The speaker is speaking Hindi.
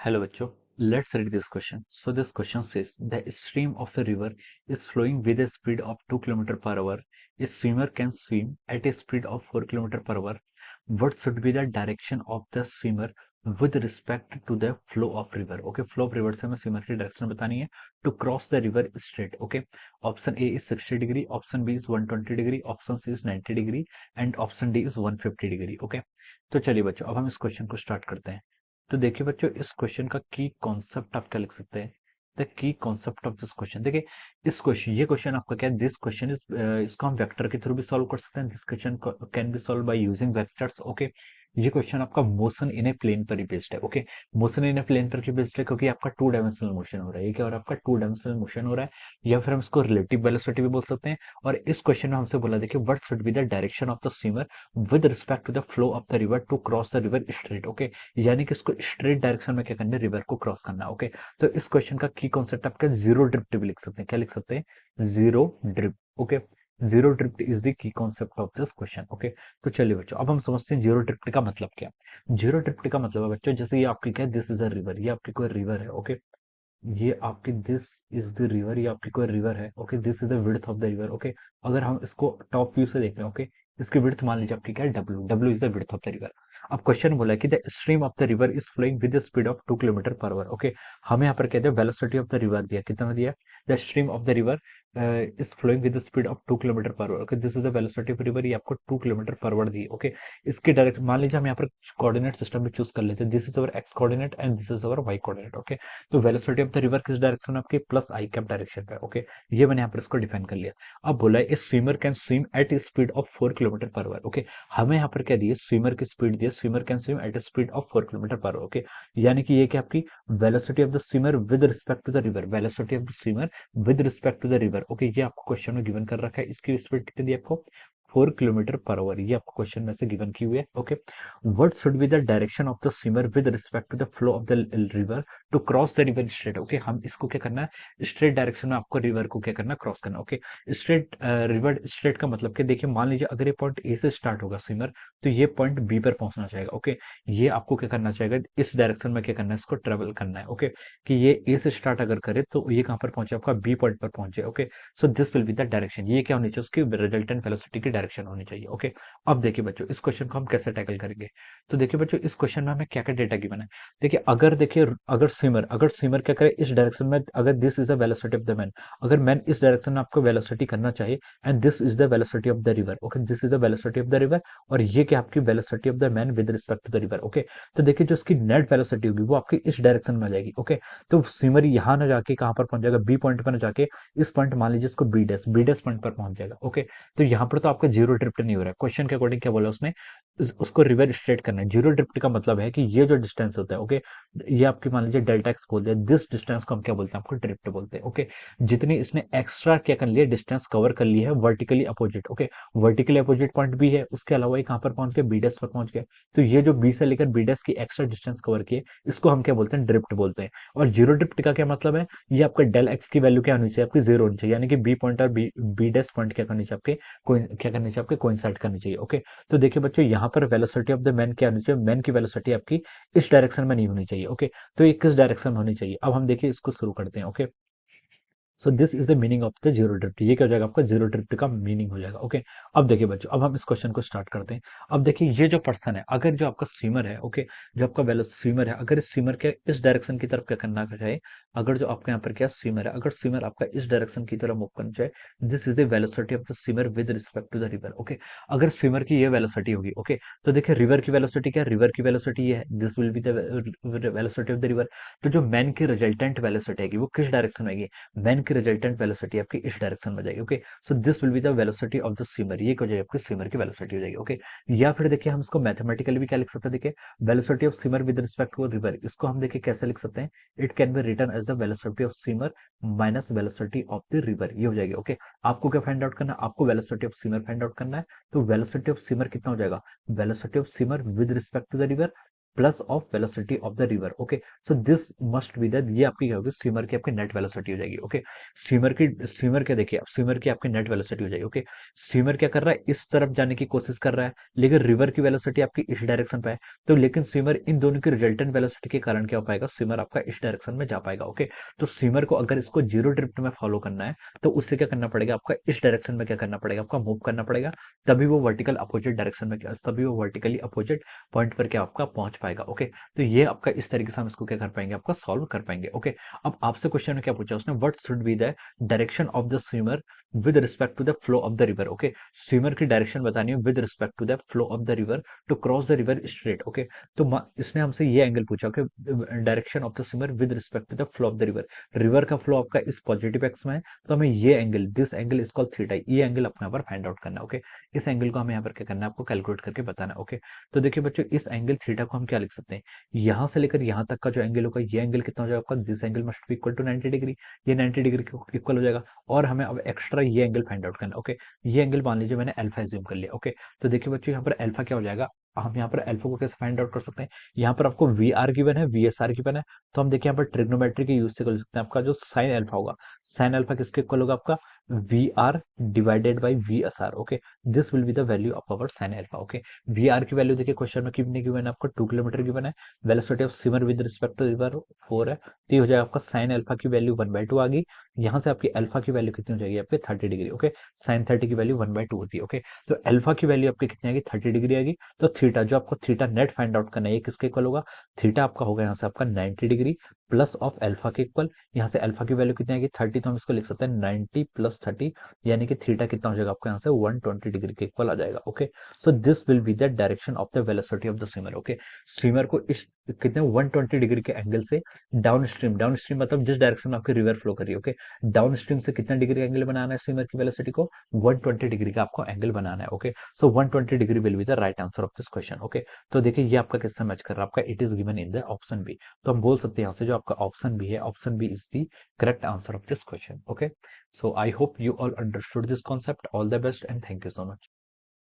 Hello बच्चों, let's read this question. So this question says the stream of a river is flowing with a speed of 2 km per hour. A swimmer can swim at a speed of 4 km per hour. What should be the direction of the swimmer with respect to the flow of river? Okay, flow of river से हमें swimmer की direction बतानी है. To cross the river straight. Okay, option A is 60 degree, option B is 120 degree, option C is 90 degree and option D is 150 degree. Okay, तो चलिए बच्चों, अब हम इस क्वेश्चन को स्टार्ट करते हैं. तो देखिए बच्चों, इस क्वेश्चन का की कॉन्सेप्ट आप क्या लिख सकते हैं? The key concept of this question, देखिए इस क्वेश्चन, ये क्वेश्चन आपका क्या है, दिस क्वेश्चन इज, इसको हम वेक्टर के थ्रू भी सॉल्व कर सकते हैं. This question can be solve by using vectors. Okay, ये क्वेश्चन आपका मोशन इन ए प्लेन पर ही बेस्ड है. Okay, motion in a plane पर ही बेस्ड है क्योंकि आपका टू डायमेंशनल मोशन हो रहा है. ये क्या हो रहा है? आपका टू डायमेंशनल मोशन हो रहा है, या फिर हम इसको रिलेटिव वेलोसिटी भी बोल सकते हैं. और इस क्वेश्चन में हमसे बोला, देखिए what should be the direction of the swimmer with respect to the flow of the river to cross the river straight. Okay, यानी कि इसको स्ट्रेट डायरेक्शन में क्या करना है, रिवर को क्रॉस करना है. ओके, तो इस क्वेश्चन का की कॉन्सेप्ट आपका जीरो ड्रिफ्ट भी लिख सकते हैं. क्या लिख सकते हैं? Zero drift. Okay, zero drift is the key concept of this question. Okay, तो चलिए बच्चों, अब हम समझते हैं जीरो ड्रिफ्ट का मतलब क्या है. जीरो ड्रिफ्ट का मतलब है बच्चों, जैसे ये आपकी क्या है, दिस इज अ रिवर, ये आपकी कोई रिवर है. ओके, ये आपकी दिस इज द रिवर, ये आपकी कोई रिवर है. Okay, this is the width of the river. Okay, अगर हम इसको टॉप व्यू से देख रहे हैं, ओके, इसकी विड्थ मान लीजिए आपकी क्या है, W. W is the width of the river. अब क्वेश्चन बोला है कि the stream of the river is flowing with the speed of 2 kilometre per hour. Okay, हमें यहाँ पर कहते हैं वेलोसिटी ऑफ द रिवर दिया, कितना दिया? The stream of the river is flowing with the speed of 2 kilometre per hour. Okay, this is the velocity of river, ये आपको 2 किलोमीटर पर आवर दी. ओके, इसके डायरेक्ट मान लीजिए हम यहाँ पर कोऑर्डिनेट सिस्टम भी चूज कर लेते हैं. This is our X coordinate and this is our Y coordinate. Okay, तो वेलोसिटी ऑफ द रिवर किस डायरेक्शन में? आपकी प्लस आई कैप डायरेक्शन पे. ओके, ये मैंने यहाँ पर इसको डिफाइन कर लिया. अब बोला है swimmer can swim at speed of 4 kilometre per hour. Okay, हमें यहाँ पर क्या दिए, स्विमर की स्पीड दी, swimmer can swim at speed of 4 kilometre per hour. Okay, यानी कि ये क्या आपकी velocity of the swimmer with respect to the river, velocity of the swimmer with respect to the river. Okay, ये आपको क्वेश्चन में गिवन कर रखा है. इसकी स्पीड कितनी दी आपको? 4 किलोमीटर पर आवर, ये आपको क्वेश्चन में से गिवन की हुई है. Okay, what should be the direction of the swimmer with respect to the flow of the river to cross the river straight. Okay, हम इसको क्या करना है, स्ट्रेट डायरेक्शन में आपको रिवर को क्या करना है, क्रॉस करना. ओके, स्ट्रेट रिवर स्ट्रेट का मतलब कि देखिए मान लीजिए अगर ये पॉइंट ए से स्टार्ट होगा स्विमर, तो ये पॉइंट बी पर पहुंचना चाहेगा. ओके, ये आपको क्या करना चाहेगा, इस डायरेक्शन में क्या करना है, इसको ट्रेवल करना है. ओके, कि ये ए से स्टार्ट अगर करे तो ये कहां पर पहुंचे, आपका बी पॉइंट पर पहुंचे. Okay, so this will be the direction, ये क्या होनी चाहिए, उसकी रिजल्टेंट वेलोसिटी की डायरेक्शन होनी चाहिए. ओके, अब देखिए बच्चों, इस क्वेश्चन को हम कैसे टैकल करेंगे. तो देखिए बच्चों, इस क्वेश्चन में हमें क्या क्या डेटा गिवन है. देखिए अगर स्विमर क्या करे, इस डायरेक्शन में, अगर this is the velocity of the man, अगर मैन इस डायरेक्शन में आपको वेलोसिटी करना चाहिए, and this is the velocity of the river. Okay, this is the velocity of the river, और ये क्या आपकी velocity of the man with respect to the river. Okay, तो देखिए जो इसकी नेट वेलोसिटी होगी वो आपकी इस डायरेक्शन में आ जाएगी. ओके, तो स्विमर यहाँ ना जाके कहाँ पर पहुंच जाएगा, बी पॉइंट पर ना जाके इस पॉइंट, मान लीजिए इसको बी डैश पॉइंट पर पहुंच जाएगा. ओके, तो यहाँ पर तो आपका जीरो ड्रिफ्ट नहीं हो रहा है. क्वेश्चन के अकॉर्डिंग क्या बोला उसने, उसको रिवर स्ट्रेट करना है. जीरो ड्रिफ्ट का मतलब है कि ये जो डिस्टेंस होता है, ओके, ये आपकी मान लीजिए डेल्टा एक्स बोलते हैं, दिस डिस्टेंस को हम क्या बोलते हैं, आपको ड्रिफ्ट बोलते हैं. ओके, जितनी इसने एक्स्ट्रा क्या कर लिया, डिस्टेंस कवर कर लिया है vertically opposite. Okay, vertically opposite point भी है, उसके अलावा ये कहां पर पहुंच गया, बी डैश पर पहुंच गया. तो ये जो बी से लेकर बी डैश की एक्स्ट्रा डिस्टेंस कवर किए, इसको हम क्या बोलते हैं, ड्रिफ्ट बोलते हैं. और जीरो ड्रिफ्ट का क्या मतलब है, ये आपका डेल एक्स की वैल्यू क्या होनी चाहिए, आपकी जीरो होनी चाहिए, यानी कि बी पॉइंट और बी डैश पॉइंट क्या करनी चाहिए, आपके क्या करनी चाहिए, आपके कोइंसाइड करनी चाहिए. ओके, तो देखिए बच्चों, यहाँ पर वेलोसिटी ऑफ द मैन क्या होनी चाहिए, मैन की वेलोसिटी आपकी इस डायरेक्शन में नहीं होनी चाहिए. ओके, तो ये किस डायरेक्शन में होनी चाहिए. अब हम देखिए इसको शुरू करते हैं. Okay, so this is the meaning of the zero drift, ये क्या हो जाएगा, आपका जीरो ड्रिफ्ट का मीनिंग हो जाएगा. ओके, अब देखिए बच्चों, अब हम इस क्वेश्चन को स्टार्ट करते हैं. अब देखिए ये जो पर्सन है, अगर जो आपका स्विमर है, ओके, जो आपका वेलो स्विमर है, अगर इस स्विमर के इस डायरेक्शन की तरफ क्या करना चाहे, अगर जो आपके यहाँ पर क्या स्विमर है, अगर स्विमर आपका इस डायरेक्शन की तरफ मूव करना चाहे, this is the velocity of the swimmer with respect to the river. Okay, अगर स्विमर की ये वेलोसिटी होगी, ओके, तो देखिए रिवर की वेलोसिटी क्या है, रिवर की वेलोसिटी ये है, this will be the velocity of the river. तो जो मैन की रिजल्टेंट वेलोसिटी आएगी वो किस डायरेक्शन में आएगी, मैन की रिजल्टेंट वेलोसिटी आपकी इस डायरेक्शन में जाएगी. Okay, so this will be the velocity of the swimmer, ये क्या हो जाएगी, आपकी स्विमर की वेलोसिटी हो जाएगी. ओके, या फिर देखिए हम इसको मैथमेटिकली भी क्या लिख सकते हैं, देखिए velocity of swimmer with respect to river, इसको हम देखिए कैसे लिख सकते हैं, it can be written as the velocity of swimmer minus velocity of the river, ये हो जाएगी. ओके, आपको क्या फाइंड आउट करना है, आपको velocity of swimmer find out करना है. तो वेलोसिटी ऑफ स्विमर कितना हो जाएगा, velocity of swimmer with respect to the river plus of velocity of the river. Okay, so this must be that, ये आपकी क्या होगी, स्विमर की आपकी नेट वेलोसिटी हो जाएगी। ओके, स्विमर क्या, देखिए स्विमर की आपकी नेट वेलोसिटी हो जाएगी। ओके, स्विमर क्या कर रहा है, इस तरफ जाने की कोशिश कर रहा है, लेकिन रिवर की वेलोसिटी आपकी इस डायरेक्शन पे है, तो लेकिन स्विमर इन दोनों की रिजल्टेंट वेलोसिटी के कारण क्या हो पाएगा, स्विमर आपका इस डायरेक्शन में जा पाएगा। ओके, तो स्विमर को अगर इसको जीरो ड्रिफ्ट में फॉलो करना है, तो उससे क्या करना पड़ेगा, आपका इस डायरेक्शन में क्या करना पड़ेगा, आपका मूव करना पड़ेगा, तभी वो वर्टिकल अपोजिट डायरेक्शन में क्या, तभी वो वर्टिकली अपोजिट पॉइंट पर क्या आपका पहुंच पाएगा। ओके, तो ये आपका इस तरीके से हम इसको क्या कर पाएंगे, आपका सॉल्व कर पाएंगे। ओके, अब आपसे क्वेश्चन में क्या पूछा उसने, what should be the direction of the swimmer with respect to the flow of the river. Okay, swimmer की डायरेक्शन बतानी है with respect to the flow of the river to cross the river straight. Okay, तो इसने हमसे ये एंगल पूछा कि direction of the swimmer with respect to the flow of the river, river का फ्लो आपका इस पॉजिटिव एक्स में है, तो हमें ये angle, this angle is called theta, ये एंगल अपने यहाँ पर फाइंड आउट करना है। ओके, इस एंगल को हमें यहाँ पर क्या करना है, आपको कैलकुलेट करके बताना है। ओके, तो देखिए बच्चों, इस एंगल थीटा को हम क्या लिख सकते हैं, यहाँ से लेकर यहाँ तक का जो एंगल होगा, ये एंगल कितना हो जाएगा आपका, this angle must be equal to 90 degree, ये 90 डिग्री के इक्वल हो जाएगा। और हमें अब एक्स्ट्रा ये एंगल फाइंड आउट करना है। ओके, ये एंगल मान लीजिए मैंने अल्फा एज्यूम कर लिया। ओके, तो देखिए बच्चों, यहाँ पर अल्फा क्या हो जाएगा, हम यहाँ पर अल्फा को कैसे फाइंड आउट कर सकते हैं, यहाँ पर आपको वी आर गिवन है, वी एस आर गिवन है, तो हम देखिए यहाँ पर ट्रिग्नोमेट्री के यूज से कर सकते हैं, आपका जो साइन अल्फा होगा, साइन अल्फा किसके इक्वल होगा, आपका V R divided by V S R. Okay, this will be the value of our sine alpha. Okay, V R की वैल्यू देखिए क्वेश्चन में कितनी गिवन है, आपको 2 किलोमीटर गिवन है, velocity of swimmer with respect to river 4 है, तो ये हो जाएगा आपका साइन अल्फा की वैल्यू 1/2 आ गई, यहाँ से आपकी अल्फा की वैल्यू कितनी हो जाएगी, आपके 30 डिग्री। ओके, साइन 30 की वैल्यू 1/2 होती है। ओके, तो अल्फा की वैल्यू आपकी कितनी आएगी, 30 डिग्री आएगी, तो थीटा, जो आपको थीटा नेट फाइंड आउट करना है, ये किसके इक्वल होगा, थीटा आपका होगा यहाँ से आपका 90 डिग्री प्लस ऑफ अल्फा के इक्वल, यहाँ से अल्फा की वैल्यू कितनी आएगी 30, तो हम इसको लिख सकते हैं 90 प्लस 30, यानी कि थीटा कितना हो जाएगा आपका यहाँ से 120 डिग्री के इक्वल आ जाएगा। Okay, so this will be the direction of the velocity of the swimmer. Okay, swimmer को इस कितने 120 डिग्री के एंगल से डाउन स्ट्रीम, डाउन स्ट्रीम मतलब जिस डायरेक्शन में आपकी रिवर फ्लो कर रही है, ओके, डाउन स्ट्रीम से कितना डिग्री एंगल बनाना है, स्विमर की वेलोसिटी को 120 डिग्री का आपको एंगल बनाना है। Okay, so 120 degree will be the right answer of this question. Okay, तो देखिए ये आपका किससे मैच कर रहा है, आपका it is given in the option B, तो हम बोल सकते हैं यहाँ से जो आपका ऑप्शन बी है, option B is the correct answer of this question. Okay, so I hope you all understood this concept. All the best and thank you so much.